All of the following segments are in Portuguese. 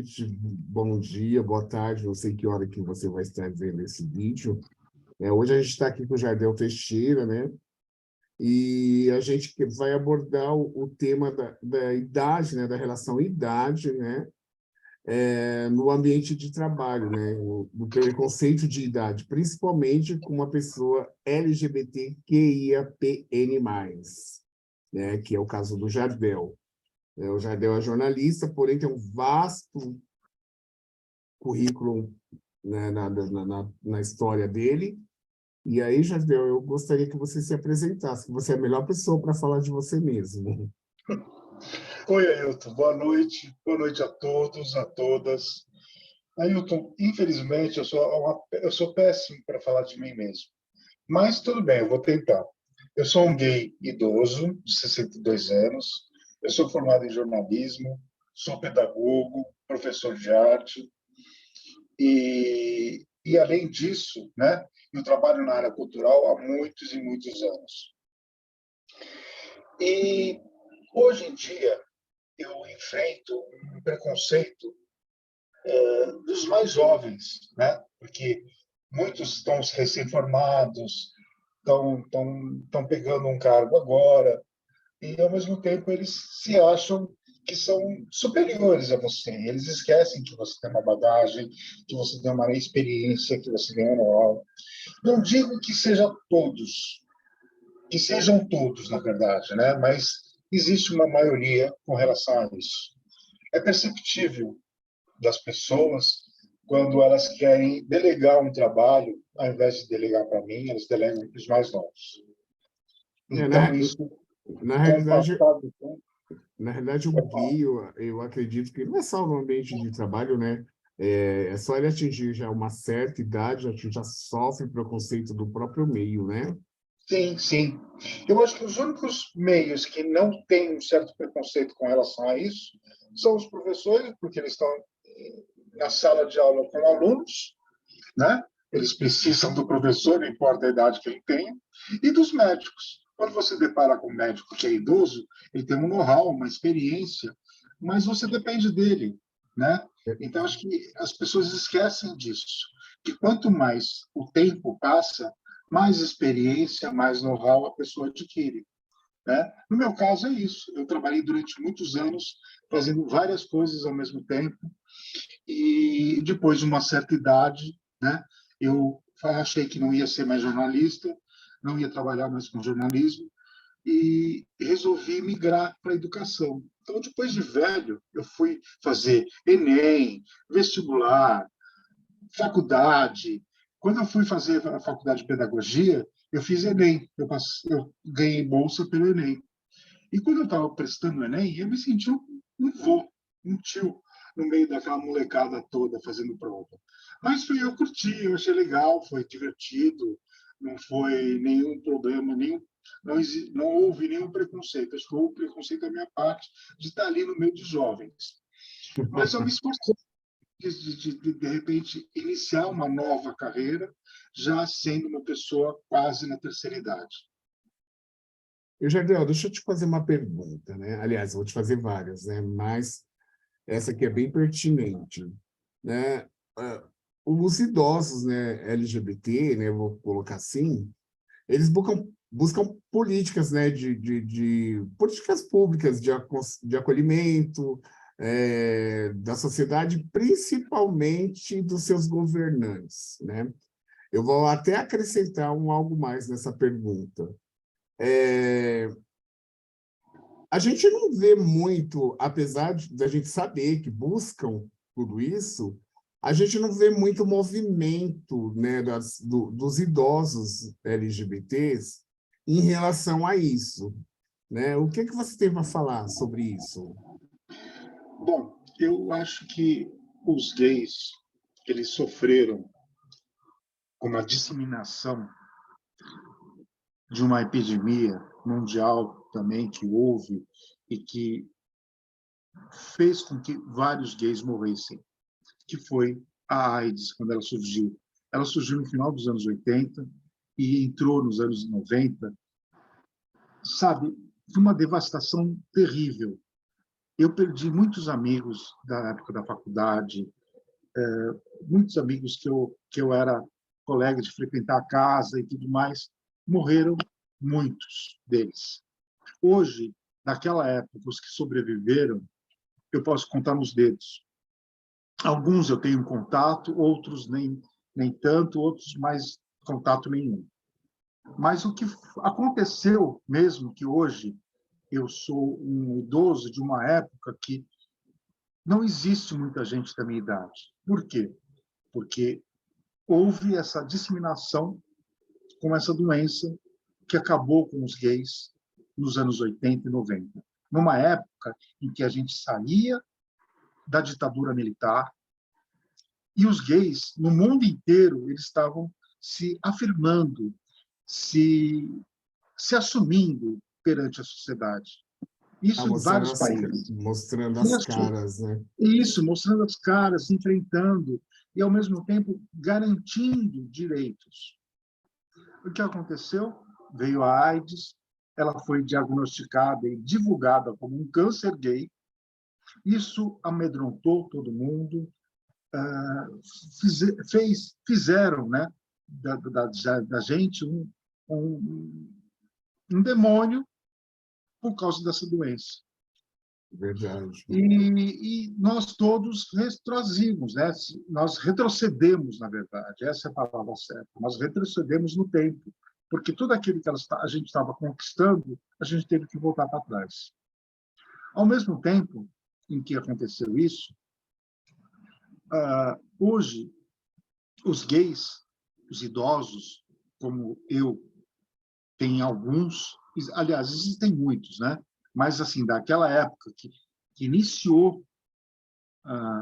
noite, bom dia, boa tarde, não sei que hora que você vai estar vendo esse vídeo. Hoje a gente está aqui com o Jardel Teixeira, né? E a gente vai abordar o tema da idade, né? Da relação idade, né? No ambiente de trabalho, né? Do preconceito de idade, principalmente com uma pessoa LGBTQIAPN+, né? Que é o caso do Jardel. O Jardel é jornalista, porém tem um vasto currículo, né, na história dele. E aí, Jardel, eu gostaria que você se apresentasse, que você é a melhor pessoa para falar de você mesmo. Oi, Ailton. Boa noite a todos, a todas. Ailton, infelizmente, eu sou péssimo para falar de mim mesmo. Mas tudo bem, eu vou tentar. Eu sou um gay idoso, de 62 anos. Eu sou formado em jornalismo, sou pedagogo, professor de arte. Além disso, né, eu trabalho na área cultural há muitos e muitos anos. E hoje em dia, eu enfrento um preconceito dos mais jovens, né? Porque muitos estão recém-formados, estão pegando um cargo agora, e, ao mesmo tempo, eles se acham que são superiores a você. Eles esquecem que você tem uma bagagem, que você tem uma experiência, que você tem um know-how. Não digo que seja todos, que sejam todos, na verdade, né? Mas existe uma maioria com relação a isso. É perceptível das pessoas quando elas querem delegar um trabalho, ao invés de delegar para mim, elas delegam para os mais novos. É, na, Então, isso, na com o realidade, passar do tempo, na realidade, o gay, eu acredito que não é só no ambiente de trabalho, né? É só ele atingir já uma certa idade, a gente já sofre preconceito do próprio meio, né? sim, sim. Eu acho que os únicos meios que não têm um certo preconceito com relação a isso são os professores, porque eles estão na sala de aula com alunos, né? Eles precisam do professor, não importa a idade que ele tenha, e dos médicos. Quando você depara com um médico que é idoso, ele tem um know-how, uma experiência, mas você depende dele, né? Então, acho que as pessoas esquecem disso, que quanto mais o tempo passa, mais experiência, mais know-how a pessoa adquire. Né? No meu caso, é isso. Eu trabalhei durante muitos anos fazendo várias coisas ao mesmo tempo, e depois de uma certa idade, né, eu achei que não ia ser mais jornalista, não ia trabalhar mais com jornalismo e resolvi migrar para a educação. Então, depois de velho, eu fui fazer Enem, vestibular, faculdade. Quando eu fui fazer a faculdade de pedagogia, eu fiz Enem, eu ganhei bolsa pelo Enem. E quando eu estava prestando o Enem, eu me senti um vô, um tio, no meio daquela molecada toda fazendo prova. Mas eu curti, eu achei legal, foi divertido, não foi nenhum problema, não houve nenhum preconceito. Acho que houve preconceito da minha parte de estar ali no meio de jovens. Mas eu me esforcei de repente, iniciar uma nova carreira, já sendo uma pessoa quase na terceira idade. Jardel, deixa eu te fazer uma pergunta, né? Aliás, eu vou te fazer várias, né? Mas essa aqui é bem pertinente, né? Os idosos, né, LGBT, né, vou colocar assim, eles buscam políticas, né, de políticas públicas de acolhimento, da sociedade, principalmente dos seus governantes, né? Eu vou até acrescentar algo mais nessa pergunta. A gente não vê muito, apesar da gente saber que buscam tudo isso, a gente não vê muito movimento, né, dos idosos LGBTs em relação a isso, né? O que você tem para falar sobre isso? Bom, eu acho que os gays eles sofreram com uma disseminação de uma epidemia mundial também que houve e que fez com que vários gays morressem, que foi a AIDS, quando ela surgiu. Ela surgiu no final dos anos 80 e entrou nos anos 90. Sabe, foi uma devastação terrível. Eu perdi muitos amigos da época da faculdade, muitos amigos que eu era colega de frequentar a casa e tudo mais, morreram muitos deles. Hoje, naquela época, os que sobreviveram, eu posso contar nos dedos. Alguns eu tenho contato, outros nem tanto, outros mais contato nenhum. Mas o que aconteceu mesmo que hoje eu sou um idoso de uma época que não existe muita gente da minha idade. Por quê? Porque houve essa disseminação com essa doença que acabou com os gays nos anos 80 e 90. Numa época em que a gente saía da ditadura militar e os gays, no mundo inteiro, eles estavam se afirmando, se assumindo perante a sociedade. Isso em vários países. Mostrando as caras, né? Isso, mostrando as caras, enfrentando e, ao mesmo tempo, garantindo direitos. O que aconteceu? Veio a AIDS, ela foi diagnosticada e divulgada como um câncer gay. Isso amedrontou todo mundo, fizeram, né, da gente um demônio por causa dessa doença. Verdade. E nós todos retroagimos, né? Nós retrocedemos, na verdade, essa é a palavra certa. Nós retrocedemos no tempo, porque tudo aquilo que a gente estava conquistando, a gente teve que voltar para trás. Ao mesmo tempo em que aconteceu isso, hoje, os gays, os idosos, como eu, tem alguns, aliás, existem muitos, né? Mas, assim, daquela época que iniciou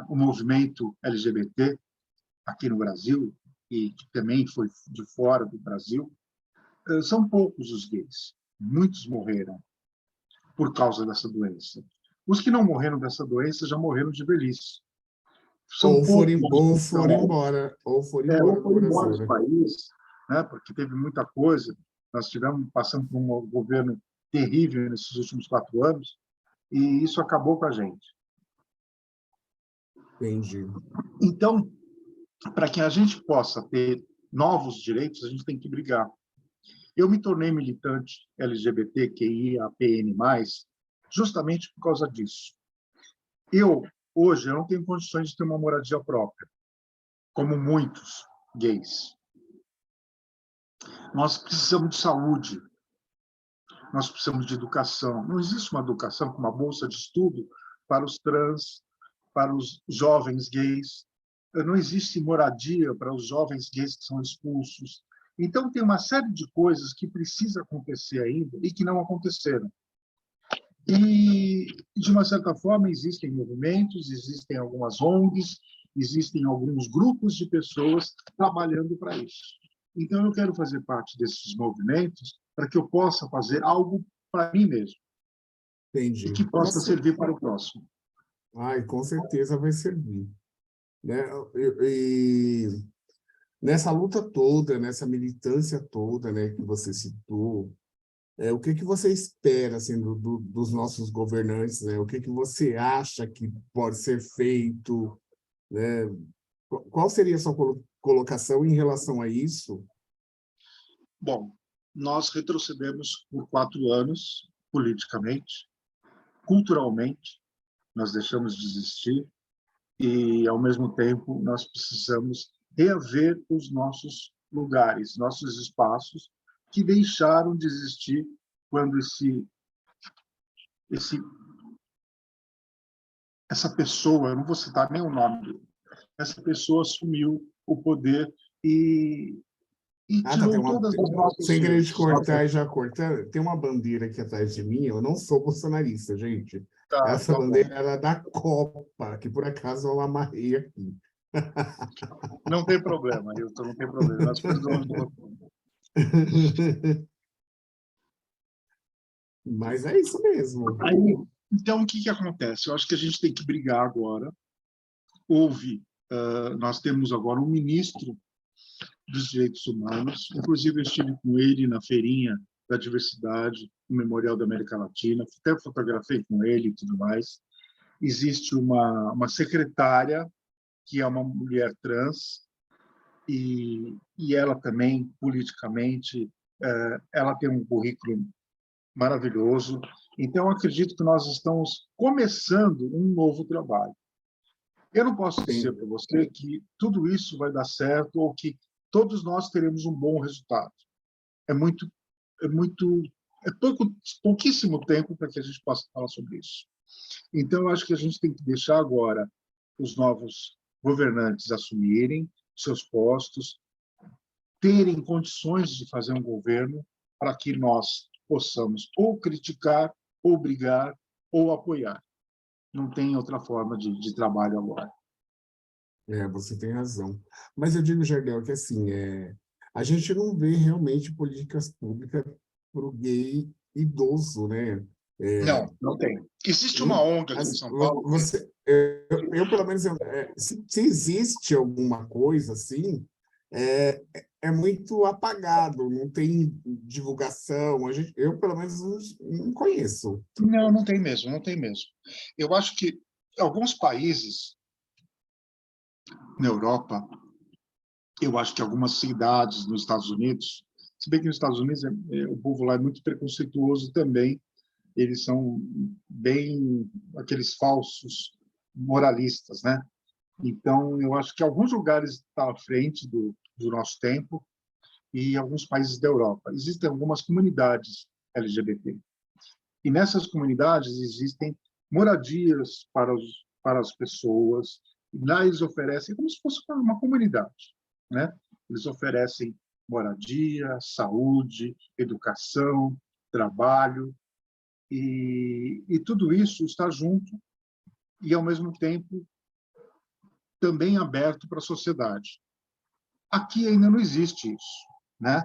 o movimento LGBT aqui no Brasil, e que também foi de fora do Brasil, são poucos os gays. Muitos morreram por causa dessa doença. Os que não morreram dessa doença já morreram de velhice. Ou foram embora do Brasil, do país, né? Porque teve muita coisa. Nós passamos por um governo terrível nesses últimos 4 anos, e isso acabou com a gente. Entendi. Então, para que a gente possa ter novos direitos, a gente tem que brigar. Eu me tornei militante LGBTQIAPN+, justamente por causa disso. Hoje, eu não tenho condições de ter uma moradia própria, como muitos gays. Nós precisamos de saúde, nós precisamos de educação. Não existe uma educação com uma bolsa de estudo para os trans, para os jovens gays. Não existe moradia para os jovens gays que são expulsos. Então, tem uma série de coisas que precisa acontecer ainda e que não aconteceram. E, de uma certa forma, existem movimentos, existem algumas ONGs, existem alguns grupos de pessoas trabalhando para isso. Então, eu quero fazer parte desses movimentos para que eu possa fazer algo para mim mesmo. Entendi. E que possa servir para o próximo. Ai, com certeza vai servir. Né? E nessa luta toda, nessa militância toda, né, que você citou, o que você espera assim, dos nossos governantes? Né? O que você acha que pode ser feito? Né? Qual seria a sua colocação em relação a isso? Bom, nós retrocedemos por 4 anos, politicamente, culturalmente, nós deixamos de existir e, ao mesmo tempo, nós precisamos reaver os nossos lugares, nossos espaços, que deixaram de existir quando essa pessoa, eu não vou citar nem o nome, essa pessoa assumiu o poder e tirou todas as nossas... Sem querer te cortar e já cortar, tem uma bandeira aqui atrás de mim, eu não sou bolsonarista, gente. Essa bandeira era da Copa, que por acaso eu amarrei aqui. Não tem problema, Hilton, não tem problema. Nós precisamos de Mas é isso mesmo. Então, o que acontece? Eu acho que a gente tem que brigar agora. Nós temos agora um ministro dos Direitos Humanos, inclusive eu estive com ele na feirinha da diversidade, no Memorial da América Latina, até fotografei com ele e tudo mais. existe uma secretária que é uma mulher trans, e ela também, politicamente, ela tem um currículo maravilhoso. Então, acredito que nós estamos começando um novo trabalho. Eu não posso dizer para você que tudo isso vai dar certo ou que todos nós teremos um bom resultado. É muito, é pouquíssimo tempo para que a gente possa falar sobre isso. Então, eu acho que a gente tem que deixar agora os novos governantes assumirem seus postos, terem condições de fazer um governo para que nós possamos ou criticar, ou brigar, ou apoiar. Não tem outra forma de trabalho agora. Você tem razão. Mas eu digo, Jardel, que assim, a gente não vê realmente políticas públicas para o gay idoso, né? Não, não tem. Existe uma ONG aqui em São Paulo. Pelo menos, se existe alguma coisa assim, é muito apagado, não tem divulgação. Eu, pelo menos, não conheço. Não, não tem mesmo, não tem mesmo. Eu acho que alguns países na Europa, eu acho que algumas cidades nos Estados Unidos, se bem que nos Estados Unidos o povo lá é muito preconceituoso também, eles são bem aqueles falsos moralistas, né? Então, eu acho que alguns lugares estão à frente do nosso tempo e alguns países da Europa. Existem algumas comunidades LGBT. E nessas comunidades existem moradias para as pessoas. E lá eles oferecem como se fosse uma comunidade, né? Eles oferecem moradia, saúde, educação, trabalho, e tudo isso está junto e, ao mesmo tempo, também aberto para a sociedade. Aqui ainda não existe isso, né?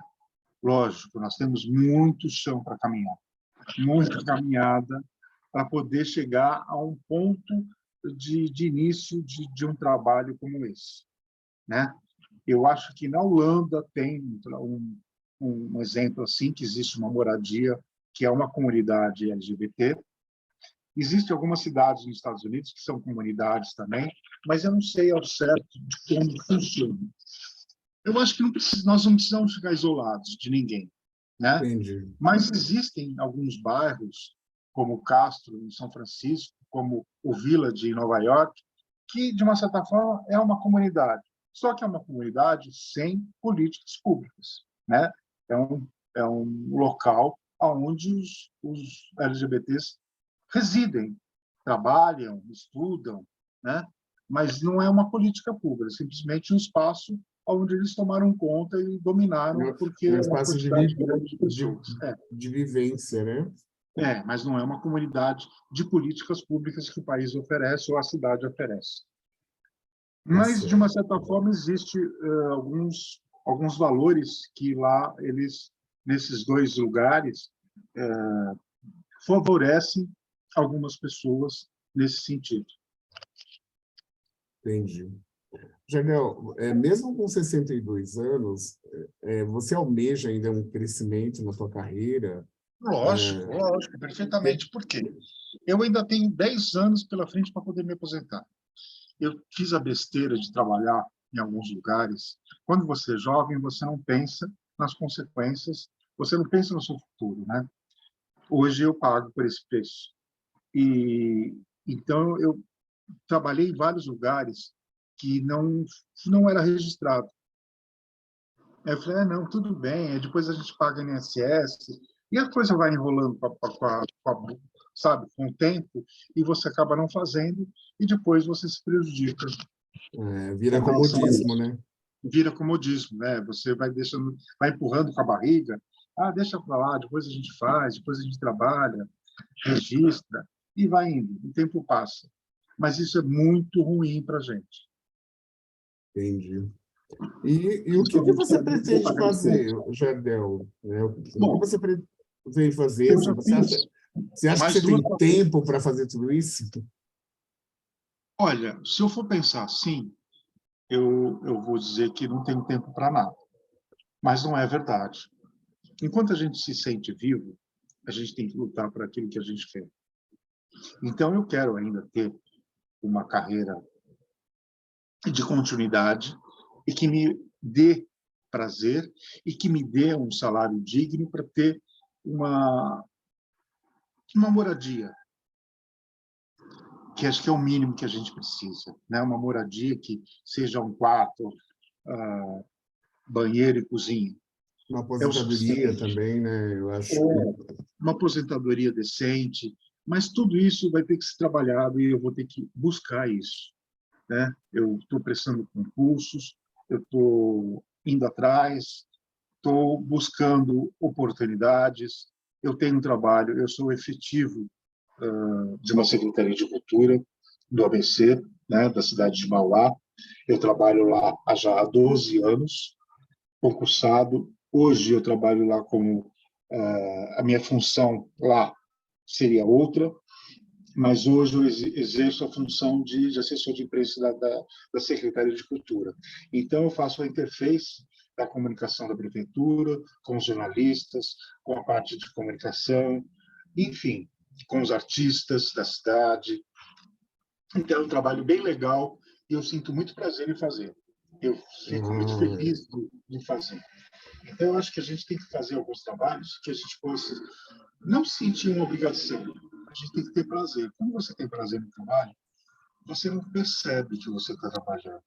Lógico, nós temos muito chão para caminhar, muita caminhada para poder chegar a um ponto de início de um trabalho como esse, né? Eu acho que na Holanda tem um exemplo assim, que existe uma moradia que é uma comunidade LGBT. Existem algumas cidades nos Estados Unidos que são comunidades também, mas eu não sei ao certo de como funciona. Eu acho que nós não precisamos ficar isolados de ninguém, né? Entendi. Mas existem alguns bairros, como o Castro, em São Francisco, como o Village, em Nova York, que, de uma certa forma, é uma comunidade. Só que é uma comunidade sem políticas públicas, né? É um local onde os LGBTs residem, trabalham, estudam, né? Mas não é uma política pública, é simplesmente um espaço onde eles tomaram conta e dominaram, porque Um é uma espaço quantidade grande de pessoas. de vivência, né? Mas não é uma comunidade de políticas públicas que o país oferece ou a cidade oferece. Tá Mas, de uma certo. certa forma, existe alguns valores que lá, nesses dois lugares, favorecem algumas pessoas nesse sentido. Entendi. Jardel, mesmo com 62 anos, você almeja ainda um crescimento na sua carreira? Lógico, perfeitamente. Por quê? Eu ainda tenho 10 anos pela frente para poder me aposentar. Eu fiz a besteira de trabalhar em alguns lugares. Quando você é jovem, você não pensa nas consequências, você não pensa no seu futuro, né? Hoje eu pago por esse preço. E então eu trabalhei em vários lugares que não era registrado. Aí eu falei, não, tudo bem, depois a gente paga INSS, e a coisa vai enrolando sabe, com o tempo, e você acaba não fazendo, e depois você se prejudica. Vira comodismo, né? Vira comodismo, né? Você vai deixando, vai empurrando com a barriga, deixa para lá, depois a gente faz, depois a gente trabalha, registra, e vai indo, o tempo passa. Mas isso é muito ruim para a gente. Entendi. E o que você pretende fazer, Jardel? O que Bom, você pretende fazer? eu Assim, já fiz você acha que mais você duas. tem tempo para fazer tudo isso? Olha, se eu for pensar assim, eu vou dizer que não tenho tempo para nada. Mas não é verdade. Enquanto a gente se sente vivo, a gente tem que lutar por aquilo que a gente quer. Então, eu quero ainda ter uma carreira de continuidade e que me dê prazer e que me dê um salário digno para ter uma moradia, que acho que é o mínimo que a gente precisa, né? Uma moradia que seja um quarto, banheiro e cozinha. Uma É o aposentadoria suficiente. também, né? Eu acho que Uma aposentadoria decente, mas tudo isso vai ter que ser trabalhado e eu vou ter que buscar isso, né? Eu estou prestando concursos, eu estou indo atrás, estou buscando oportunidades, eu tenho um trabalho, eu sou efetivo de uma Secretaria de Cultura do ABC, né, da cidade de Mauá. Eu trabalho lá já há 12 anos, concursado. Hoje eu trabalho lá como a minha função lá seria outra, mas hoje eu exerço a função de assessor de imprensa da Secretaria de Cultura. Então, eu faço a interface da comunicação da prefeitura, com os jornalistas, com a parte de comunicação, enfim, com os artistas da cidade. Então, é um trabalho bem legal e eu sinto muito prazer em fazer. Eu fico muito ah, feliz de fazer. Então, eu acho que a gente tem que fazer alguns trabalhos que a gente possa não sentir uma obrigação. A gente tem que ter prazer. Quando você tem prazer no trabalho, você não percebe que você está trabalhando.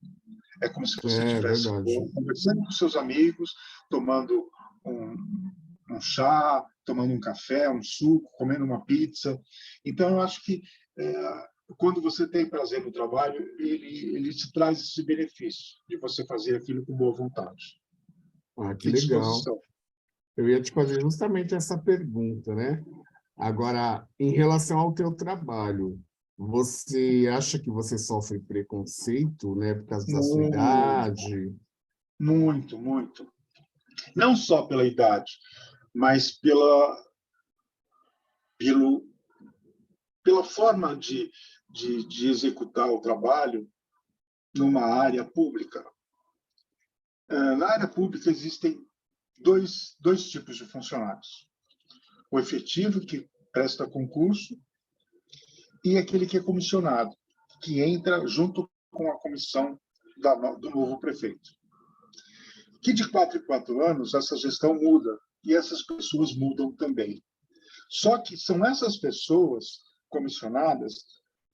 É como se você é estivesse verdade. conversando com seus amigos, tomando um chá, tomando um café, um suco, comendo uma pizza. Então, eu acho que quando você tem prazer no trabalho, ele te traz esse benefício de você fazer aquilo com boa vontade Ah, que e legal. disposição. Eu ia te fazer justamente essa pergunta, né? Agora, em relação ao teu trabalho, você acha que você sofre preconceito, né, por causa da sua Muito, idade? muito, muito. Não só pela idade, mas pelo, pela forma de executar o trabalho numa área pública. Na área pública existem dois tipos de funcionários. O efetivo, que presta concurso, e aquele que é comissionado, que entra junto com a comissão do novo prefeito. Que de 4 em 4 anos essa gestão muda e essas pessoas mudam também. Só que são essas pessoas comissionadas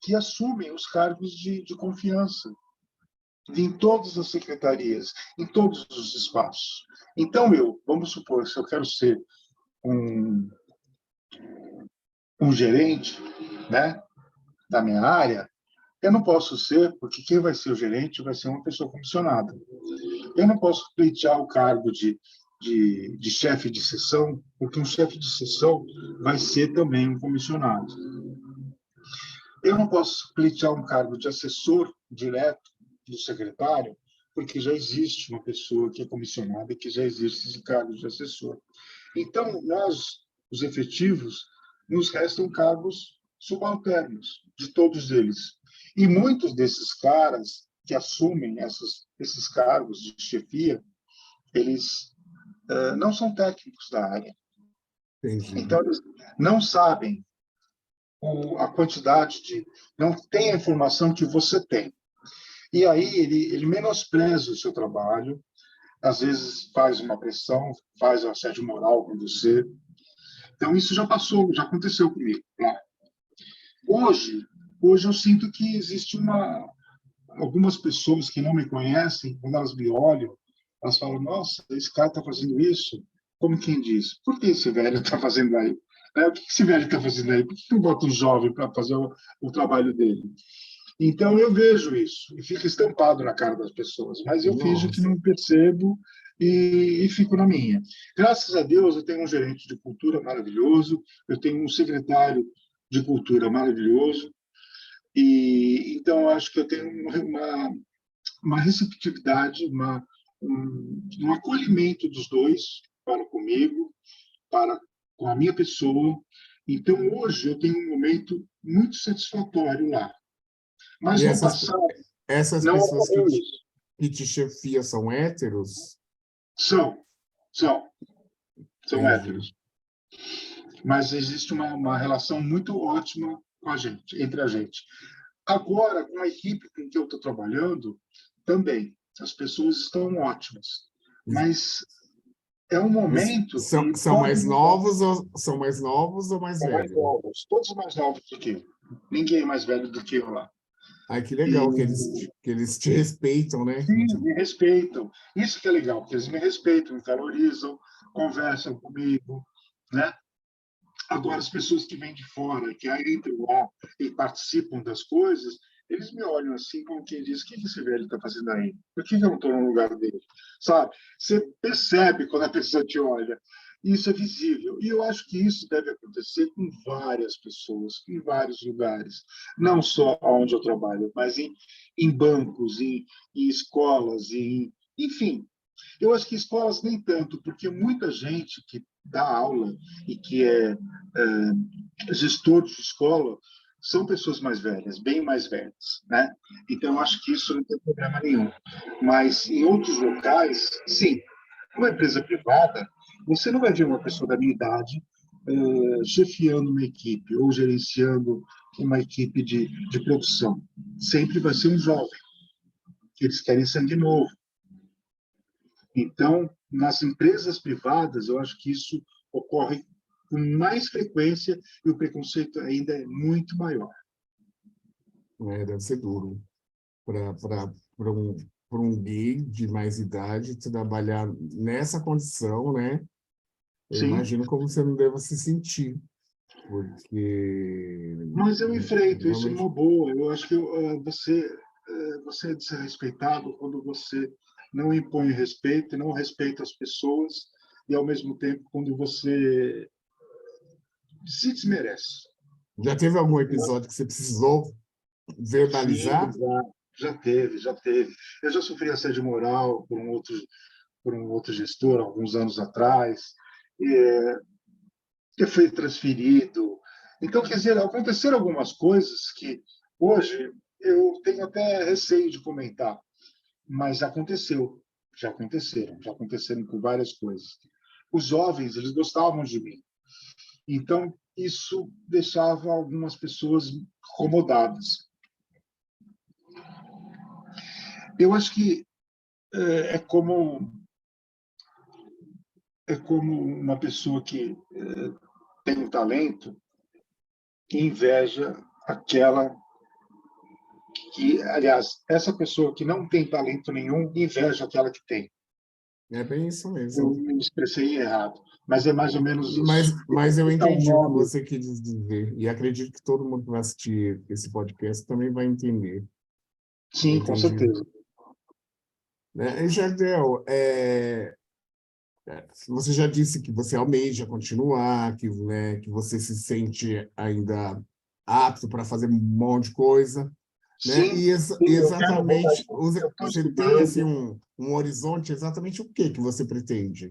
que assumem os cargos de confiança em todas as secretarias, em todos os espaços. Então, vamos supor, se eu quero ser um, um gerente, né, da minha área, eu não posso ser, porque quem vai ser o gerente vai ser uma pessoa comissionada. Eu não posso pleitear o cargo de chefe de seção, porque um chefe de seção vai ser também um comissionado. Eu não posso pleitear um cargo de assessor direto do secretário, porque já existe uma pessoa que é comissionada e que já existe esse cargo de assessor. Então, nós, os efetivos, nos restam cargos subalternos de todos eles. E muitos desses caras que assumem esses cargos de chefia, eles não são técnicos da área. Entendi. Então, eles não sabem a quantidade não tem a informação que você tem. E aí ele menospreza o seu trabalho, às vezes faz uma pressão, faz assédio moral com você. Então, isso já passou, já aconteceu comigo. Né? Hoje eu sinto que existe algumas pessoas que não me conhecem, quando elas me olham, elas falam, nossa, esse cara está fazendo isso? Como quem diz, por que esse velho está fazendo aí? O que esse velho está fazendo aí? Por que não bota um jovem para fazer o trabalho dele? Então, eu vejo isso e fica estampado na cara das pessoas, mas eu finjo que Nossa, não percebo e fico na minha. Graças a Deus, eu tenho um gerente de cultura maravilhoso, eu tenho um secretário de cultura maravilhoso, e então eu acho que eu tenho uma receptividade, um acolhimento dos dois para comigo, para com a minha pessoa. Então, hoje, eu tenho um momento muito satisfatório lá. Mas e no passado, essas não pessoas ocorreu isso. que te chefiam são héteros? São, são, são Entendi. héteros. Mas existe uma relação muito ótima com a gente, entre a gente. Agora, com a equipe com que eu estou trabalhando, também, as pessoas estão ótimas. Mas é um momento que São todo mais mundo novos ou mais é mais velhos? novos, todos mais novos do que eu. Ninguém é mais velho do que eu lá. Ai, que E legal que eles te respeitam, né? sim, me respeitam. Isso que é legal, porque eles me respeitam, me valorizam, conversam comigo, né? Agora, as pessoas que vêm de fora, que aí entram lá e participam das coisas, eles me olham assim, como quem diz: o que esse velho está fazendo aí? Por que eu não estou no lugar dele? Sabe? Você percebe quando a pessoa te olha. Isso é visível. E eu acho que isso deve acontecer com várias pessoas, em vários lugares. Não só onde eu trabalho, mas em bancos, em escolas, enfim, eu acho que escolas nem tanto, porque muita gente que dá aula e que gestor de escola são pessoas mais velhas, bem mais velhas, né? Então, eu acho que isso não tem problema nenhum. Mas em outros locais, sim. Uma empresa privada, você não vai ver uma pessoa da minha idade chefiando uma equipe ou gerenciando uma equipe de produção. Sempre vai ser um jovem, que eles querem sangue novo. Então, nas empresas privadas, eu acho que isso ocorre com mais frequência e o preconceito ainda é muito maior. É, deve ser duro para um gay de mais idade trabalhar nessa condição, né? Eu Sim, imagino como você não deva se sentir, porque mas eu enfrento isso numa realmente boa. Eu acho que você é desrespeitado quando você não impõe respeito, não respeita as pessoas e, ao mesmo tempo, quando você se desmerece. já teve algum episódio que você precisou Sim, verbalizar? já teve, já teve. Eu já sofri assédio moral por um outro gestor alguns anos atrás, que foi transferido. Então, quer dizer, aconteceram algumas coisas que hoje eu tenho até receio de comentar, mas aconteceu, já aconteceram com várias coisas. Os jovens, eles gostavam de mim, então isso deixava algumas pessoas incomodadas. Eu acho que é como uma pessoa que tem um talento e inveja aquela que, aliás, essa pessoa que não tem talento nenhum inveja aquela que tem. É bem isso Eu mesmo. me expressei errado, mas é mais ou menos isso. Eu vou Mas eu botar um entendi o que nome. você quis dizer, e acredito que todo mundo que vai assistir esse podcast também vai entender. Eu Sim, com entendi. certeza. Né? E, Jardel, você já disse que você almeja continuar, que, né, que você se sente ainda apto para fazer um monte de coisa, né? Sim, E eu quero voltar. exatamente, Eu estou você tem assim estudando. um horizonte, exatamente o que você pretende?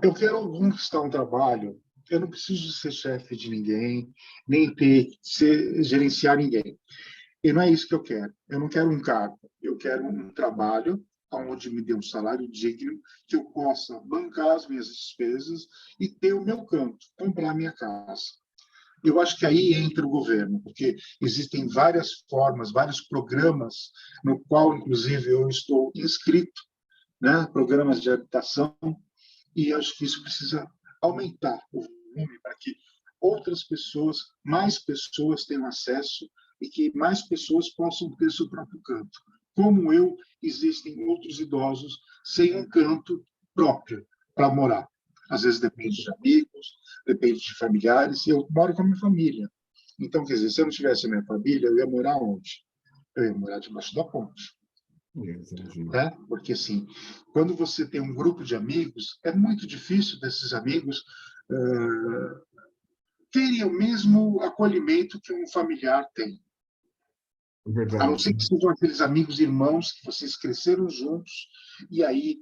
Eu quero conquistar um trabalho. Eu não preciso ser chefe de ninguém, nem gerenciar ninguém. E não é isso que eu quero. Eu não quero um cargo. Eu quero um trabalho onde me dê um salário digno, que eu possa bancar as minhas despesas e ter o meu canto, comprar a minha casa. Eu acho que aí entra o governo, porque existem várias formas, vários programas, no qual, inclusive, eu estou inscrito, né? Programas de habitação, e acho que isso precisa aumentar o volume para que outras pessoas, mais pessoas tenham acesso e que mais pessoas possam ter seu próprio canto. Como eu, existem outros idosos sem um canto próprio para morar. Às vezes depende de amigos, depende de familiares, e eu moro com a minha família. Então, quer dizer, se eu não tivesse a minha família, eu ia morar onde? Eu ia morar debaixo da ponte. Entendi. Né? Porque, assim, quando você tem um grupo de amigos, é muito difícil desses amigos terem o mesmo acolhimento que um familiar tem. A não ser Verdade. que sejam aqueles amigos irmãos que vocês cresceram juntos, e aí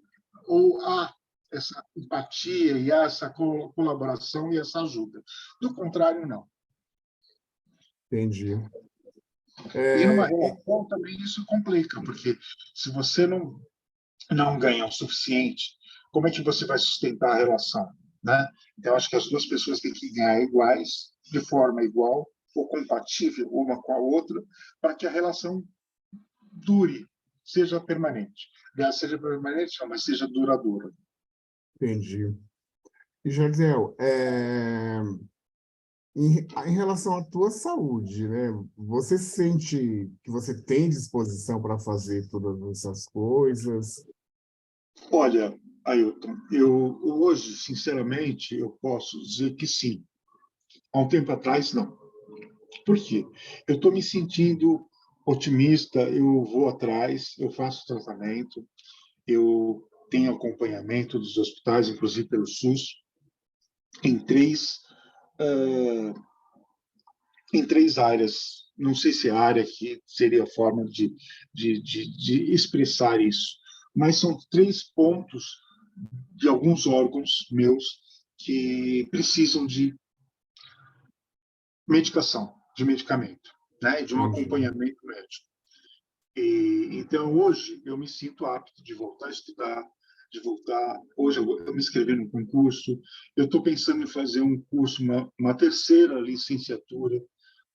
ou há essa empatia e há essa colaboração e essa ajuda. Do contrário, não. Entendi. E numa E, relação também isso complica, porque se você não ganha o suficiente, como é que você vai sustentar a relação? Né? Então, acho que as duas pessoas têm que ganhar iguais, de forma igual, ou compatível uma com a outra, para que a relação dure, seja permanente. Aliás, seja permanente, não, mas seja duradoura. Entendi. E, Jardel, em relação à tua saúde, né? Você sente que você tem disposição para fazer todas essas coisas? Olha, Ailton, eu hoje, sinceramente, eu posso dizer que sim. Há um tempo atrás, não. Por quê? Eu estou me sentindo otimista, eu vou atrás, eu faço tratamento, eu tenho acompanhamento dos hospitais, inclusive pelo SUS, em três, uh, em três áreas. Não sei se a área aqui seria a forma de expressar isso, mas são três pontos de alguns órgãos meus que precisam de medicação, de medicamento, né, de um Entendi. acompanhamento médico. Então, hoje, eu me sinto apto de voltar a estudar, de voltar. Hoje, eu me inscrevi num concurso, eu estou pensando em fazer um curso, uma terceira licenciatura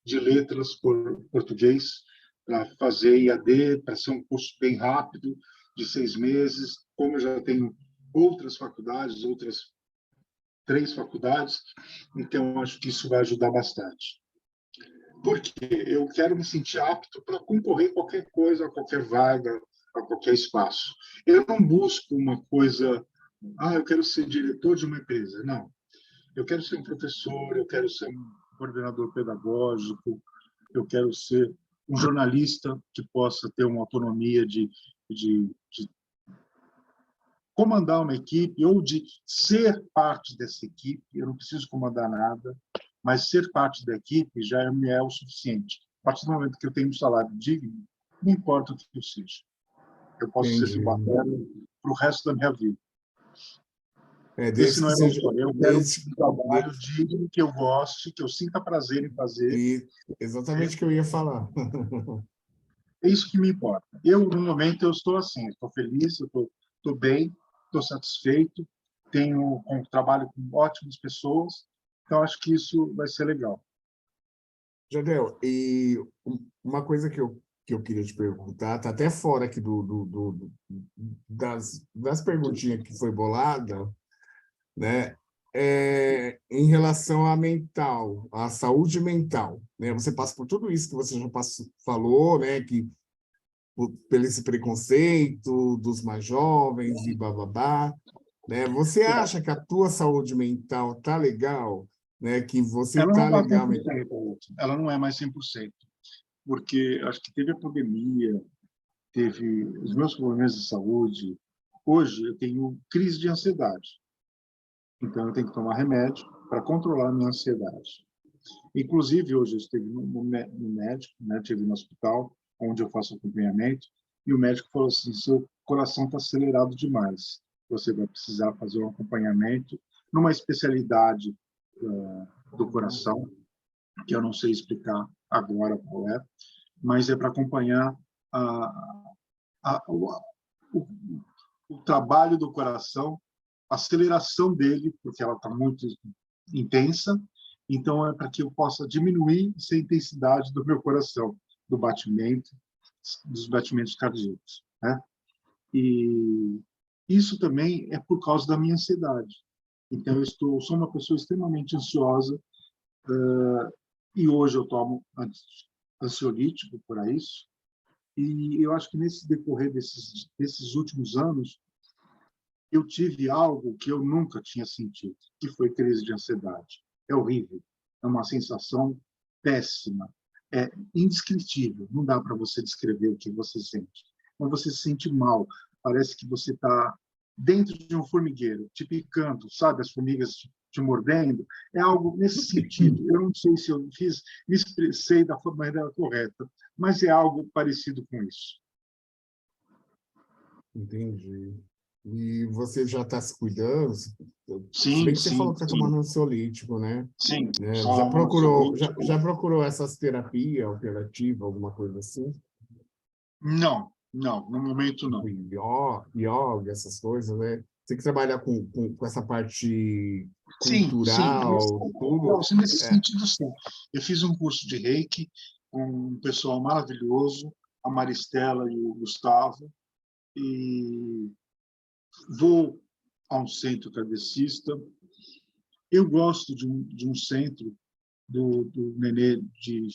de letras por português, para fazer IAD, para ser um curso bem rápido, de 6 meses. Como eu já tenho outras faculdades, outras 3 faculdades, então acho que isso vai ajudar bastante. Porque eu quero me sentir apto para concorrer a qualquer coisa, a qualquer vaga, a qualquer espaço. Eu não busco uma coisa, eu quero ser diretor de uma empresa. Não. Eu quero ser um professor, eu quero ser um coordenador pedagógico, eu quero ser um jornalista que possa ter uma autonomia de comandar uma equipe ou de ser parte dessa equipe. Eu não preciso comandar nada, mas ser parte da equipe já me é o suficiente. A partir do momento que eu tenho um salário digno, não importa o que eu seja. Eu posso ser Entendi. subalterno para o resto da minha vida. Esse Desde não que é meu seja, sonho. Eu quero desde, um trabalho digno, que eu goste, que eu sinta prazer em fazer. e exatamente o que eu ia falar. É isso que me importa. Eu, no momento, eu estou assim, estou feliz, eu estou bem, estou satisfeito, trabalho com ótimas pessoas, então acho que isso vai ser legal. Jardel, e uma coisa que eu queria te perguntar, tá até fora aqui das perguntinhas que foi bolada, né? Em relação à mental, à saúde mental, né? Você passa por tudo isso que você já falou, né? Que pelo esse preconceito dos mais jovens e bababá, né? Você acha que a tua saúde mental tá legal, né? Que você Ela não tá está legal, 100%, ela não é mais 100%, porque acho que teve a pandemia, teve os meus problemas de saúde. Hoje eu tenho crise de ansiedade, então eu tenho que tomar remédio para controlar a minha ansiedade. Inclusive, hoje eu estive no médico, né? Estive no hospital, onde eu faço acompanhamento, e o médico falou assim: seu coração está acelerado demais, você vai precisar fazer um acompanhamento numa especialidade do coração, que eu não sei explicar agora qual é, mas é para acompanhar a, o, o trabalho do coração, a aceleração dele, porque ela está muito intensa, então é para que eu possa diminuir essa intensidade do meu coração, do batimento, dos batimentos cardíacos, né? E isso também é por causa da minha ansiedade. Então sou uma pessoa extremamente ansiosa, e hoje eu tomo ansiolítico para isso. E eu acho que nesse decorrer desses últimos anos, eu tive algo que eu nunca tinha sentido, que foi crise de ansiedade. É horrível, é uma sensação péssima, é indescritível, não dá para você descrever o que você sente. Mas você se sente mal, parece que você está dentro de um formigueiro, te picando, sabe, as formigas te mordendo. É algo nesse sentido. Eu não sei se eu me expressei da maneira correta, mas é algo parecido com isso. entendi. E você já está se cuidando? Se bem Sim, que você falou sim, que está sim. tomando ansiolítico, né? Sim, Já só procurou, já ansiolítico. procurou essas terapias alternativas, alguma coisa assim? Não, não, no momento Tipo não. yoga, essas coisas, né? Você que trabalha com essa parte Sim, sim. cultural, tudo. Nesse É, sentido, sim. Eu fiz um curso de Reiki com um pessoal maravilhoso, a Maristela e o Gustavo, e vou a um centro kardecista. Eu gosto de um centro do Nenê, de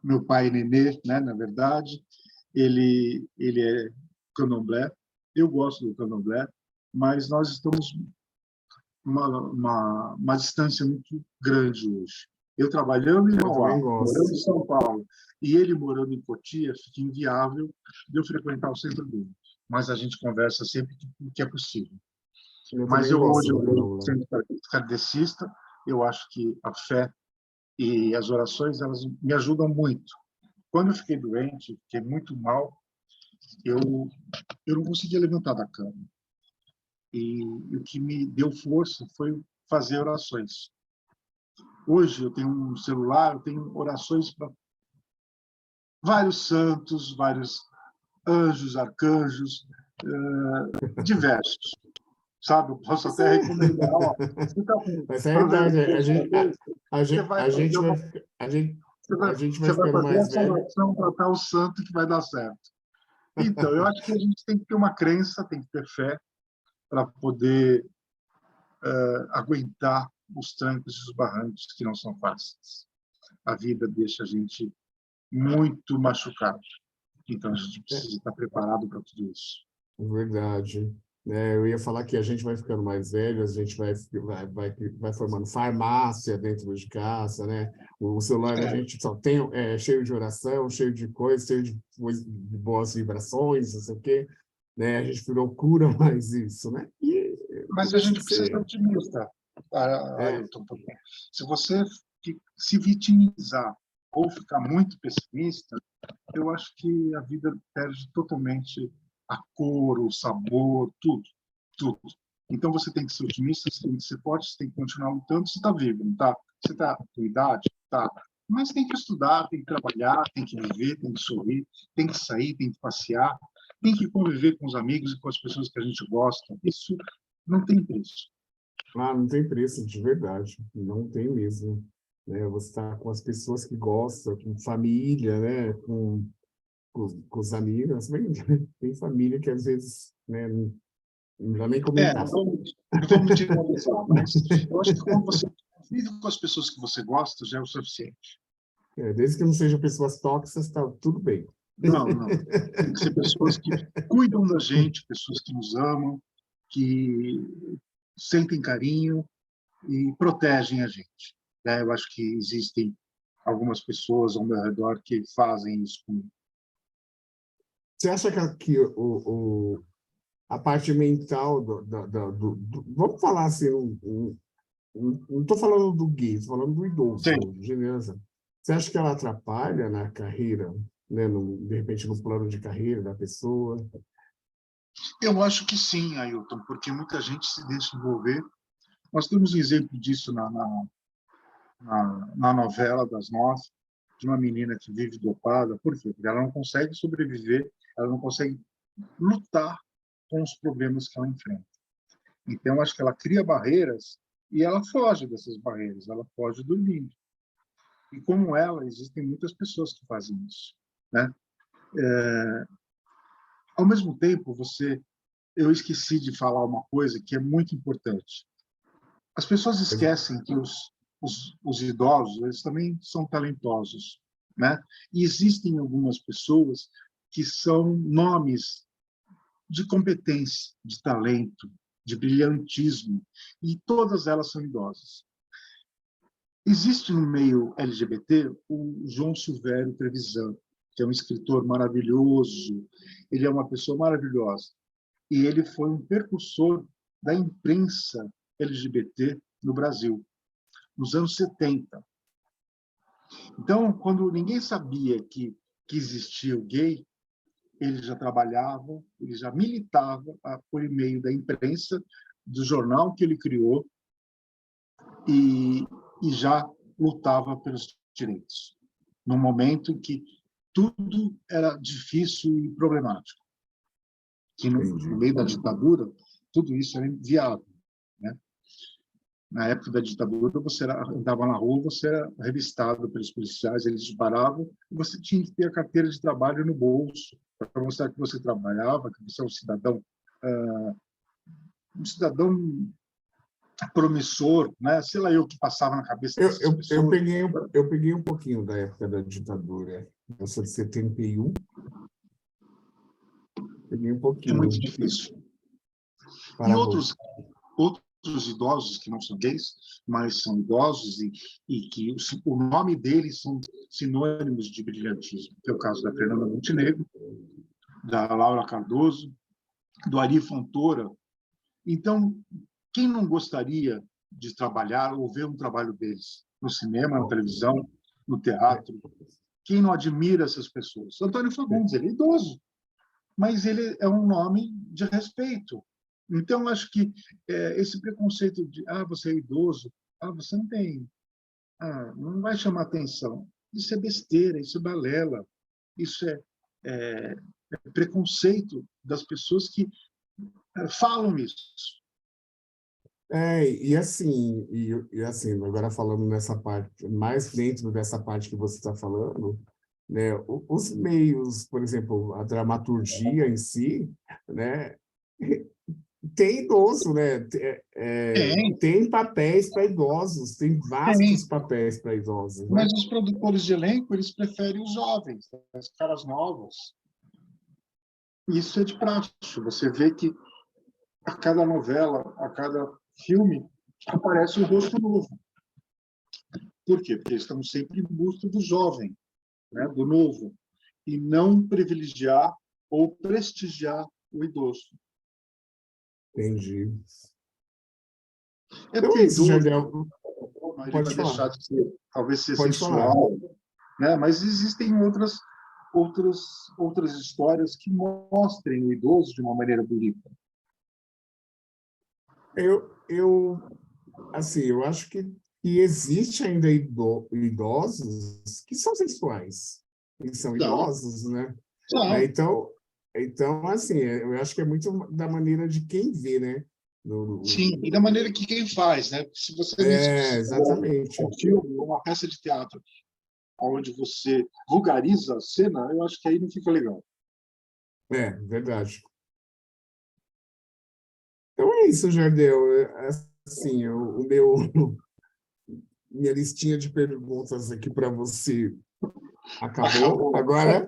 meu pai Nenê, né, na verdade. Ele é candomblé. Eu gosto do candomblé, mas nós estamos uma distância muito grande hoje. Eu trabalhando em eu também Mauá, morando gosto. em São Paulo, e ele morando em Cotia, fica inviável de eu frequentar o centro dele. Mas a gente conversa sempre que é possível. Eu Mas também eu gosto hoje do eu vou candomblé. sendo kardecista, eu acho que a fé e as orações elas me ajudam muito. Quando eu fiquei doente, fiquei muito mal, eu eu não conseguia levantar da cama. E o que me deu força foi fazer orações. Hoje eu tenho um celular, eu tenho orações para vários santos, vários anjos, arcanjos, diversos, sabe? Eu posso Mas até recomendar, ó, é, você está mas é fazendo verdade. curso de vez, você vai A gente fazer vai, uma, a gente vai você vai ficando fazer mais essa velho. oração para tal santo que vai dar certo. Então, eu acho que a gente tem que ter uma crença, tem que ter fé para poder aguentar os trancos e os barrancos que não são fáceis. A vida deixa a gente muito machucado. Então, a gente É precisa estar preparado para tudo isso. verdade. É, eu ia falar que a gente vai ficando mais velho, a gente vai formando farmácia dentro de casa, né? O celular a É, gente só tem cheio de oração, cheio de coisa, cheio de boas vibrações, não sei o quê, né? A gente procura mais isso, né? E mas a deixa gente de precisa ser ser. otimista, É, Ailton, porque se você se vitimizar ou ficar muito pessimista, eu acho que a vida perde totalmente a cor, o sabor, tudo, tudo. Então você tem que ser otimista, você tem que ser forte, você tem que continuar lutando. Você está vivo, não está? Você está com idade, tá? Mas tem que estudar, tem que trabalhar, tem que viver, tem que sorrir, tem que sair, tem que passear, tem que conviver com os amigos e com as pessoas que a gente gosta. Isso não tem preço. não tem preço, de verdade. Não tem mesmo. Né? Você está com as pessoas que gostam, com família, né? Com os amigos. Bem, tem família que às vezes, né? Não dá nem comentar. Não vamos generalizar, mas eu acho que quando você vive com as pessoas que você gosta, já é o suficiente. Desde que não sejam pessoas tóxicas, está tudo bem. Não, não. Tem que ser pessoas que cuidam da gente, pessoas que nos amam, que sentem carinho e protegem a gente. Né? Eu acho que existem algumas pessoas ao meu redor que fazem isso comigo. Você acha a parte mental vamos falar assim, não estou falando do gay, estou falando do Sim, idoso, beleza? Você acha que ela atrapalha na carreira, né? De repente no plano de carreira da pessoa? eu acho que sim, Ailton, porque muita gente se deixa envolver. Nós temos um exemplo disso na novela das Nove, de uma menina que vive dopada. Por quê? Porque ela não consegue sobreviver, ela não consegue lutar com os problemas que ela enfrenta. Então, acho que ela cria barreiras e ela foge dessas barreiras, ela foge do limite. E como ela, existem muitas pessoas que fazem isso, né? Ao mesmo tempo, eu esqueci de falar uma coisa que é muito importante. As pessoas esquecem que os idosos, eles também são talentosos, né? E existem algumas pessoas que são nomes de competência, de talento, de brilhantismo, e todas elas são idosas. Existe no meio LGBT o João Silvério Trevisan, que é um escritor maravilhoso, ele é uma pessoa maravilhosa, e ele foi um precursor da imprensa LGBT no Brasil, nos anos 70. Então, quando ninguém sabia que existia o gay, ele já trabalhava, ele já militava por meio da imprensa, do jornal que ele criou, e, e já lutava pelos direitos, num momento em que tudo era difícil e problemático. que no meio da ditadura, tudo isso era inviável, né? Na época da ditadura, você andava na rua, você era revistado pelos policiais, eles te paravam, e você tinha que ter a carteira de trabalho no bolso, para mostrar que você trabalhava, que você é um cidadão promissor, né? Sei lá eu que passava na cabeça Eu, dessas eu, eu pessoas. peguei, eu peguei um pouquinho da época da ditadura. Eu sou de 71, peguei um É muito pouquinho. difícil. E Parava. outros idosos que não são gays, mas são idosos e que o nome deles são sinônimos de brilhantismo, que é o caso da Fernanda Montenegro, da Laura Cardoso, do Ari Fontoura. Então, quem não gostaria de trabalhar ou ver um trabalho deles no cinema, na televisão, no teatro? Quem não admira essas pessoas? Antônio Fagundes, ele é idoso, mas ele é um nome de respeito. Então, acho que esse preconceito de você é idoso, você não tem, não vai chamar atenção. Isso é besteira, isso é balela, isso é preconceito das pessoas que falam isso. E assim, agora falando nessa parte, mais dentro dessa parte que você está falando, né, os meios, por exemplo, a dramaturgia em si, né, tem idoso, né, Tem, tem papéis para idosos, tem vastos tem. papéis para idosos, Mas né? os produtores de elenco, eles preferem os jovens, as caras novas. Isso é de prática. Você vê que a cada novela, a cada filme, aparece um rosto novo. Por quê? Porque estamos sempre em busca do jovem, né, do novo, e não privilegiar ou prestigiar o idoso. Entendi. É Então porque é isso, idoso, Jardel, ele pode vai falar, deixar de ser, talvez ser pode falar. sensual, né? Mas existem outras histórias que mostrem o idoso de uma maneira bonita. Assim, eu acho que existe ainda idosos que são sexuais, que são Não, idosos, né? Né? não. Então, assim, eu acho que é muito da maneira de quem vê, né? Sim, e da maneira que quem faz, né? Se você me um Exatamente. filme, uma peça de teatro, onde você vulgariza a cena, eu acho que aí não fica legal. Verdade. Então é isso, Jardel. Assim, minha listinha de perguntas aqui para você acabou. Acabou.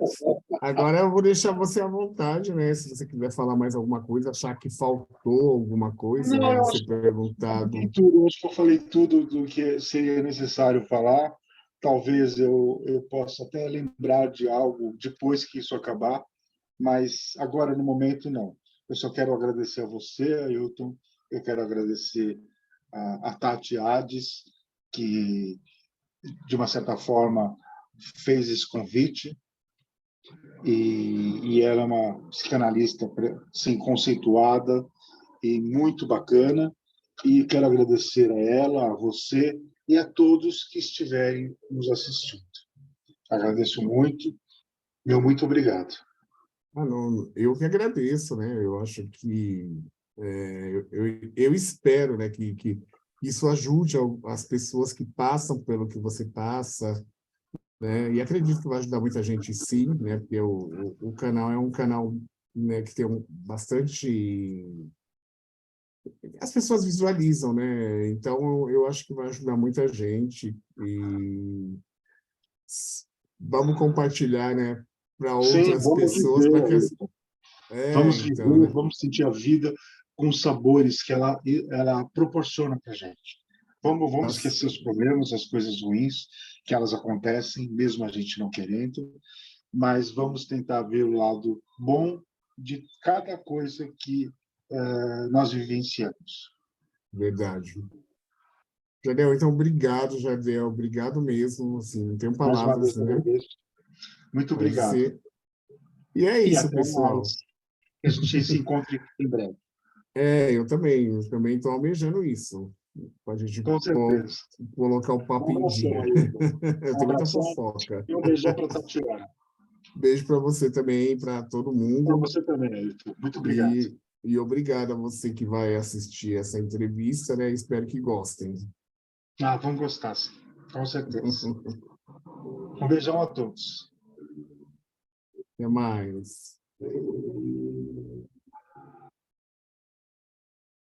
Agora eu vou deixar você à vontade, né? Se você quiser falar mais alguma coisa, achar que faltou alguma coisa, Não, né, eu de ser acho que eu falei perguntado. tudo. Eu acho que eu falei tudo do que seria necessário falar. Talvez eu possa até lembrar de algo depois que isso acabar, mas agora, no momento, não. Eu só quero agradecer a você, Ailton, eu quero agradecer a Tati Hades, que, de uma certa forma, fez esse convite, e ela é uma psicanalista sim, conceituada e muito bacana, e quero agradecer a ela, a você e a todos que estiverem nos assistindo. Agradeço muito, meu muito obrigado. Não, eu que agradeço, né? Eu acho que eu espero, né, que isso ajude as pessoas que passam pelo que você passa, né? E acredito que vai ajudar muita gente, sim, né? Porque o canal é um canal, né, que tem bastante. As pessoas visualizam, né? Então eu acho que vai ajudar muita gente e vamos compartilhar, né, para Sim, outras vamos pessoas, para que viver, as... vamos então, viver, né? vamos sentir a vida com os sabores que ela proporciona para a gente. Vamos As- esquecer os problemas, as coisas ruins, que elas acontecem, mesmo a gente não querendo, mas vamos tentar ver o lado bom de cada coisa que nós vivenciamos. Verdade. Jardel, então, obrigado, Jardel, obrigado mesmo, assim, não tenho Mais uma palavras, vez, né, agradeço. Muito para obrigado. dizer. E é E isso, até mais. pessoal. Que a gente se encontre em breve. Eu também estou almejando isso, para a gente Com certeza. colocar o Um papo em abração dia. aí. Eu Um tenho muita abração fofoca. e um beijão para a Tatiana. Beijo para você também, para todo Para mundo. você também, Ailton. Muito obrigado. E obrigado a você que vai assistir essa entrevista, né? Espero que gostem. Ah, vamos gostar, sim. Com certeza. Um beijão a todos. Até mais.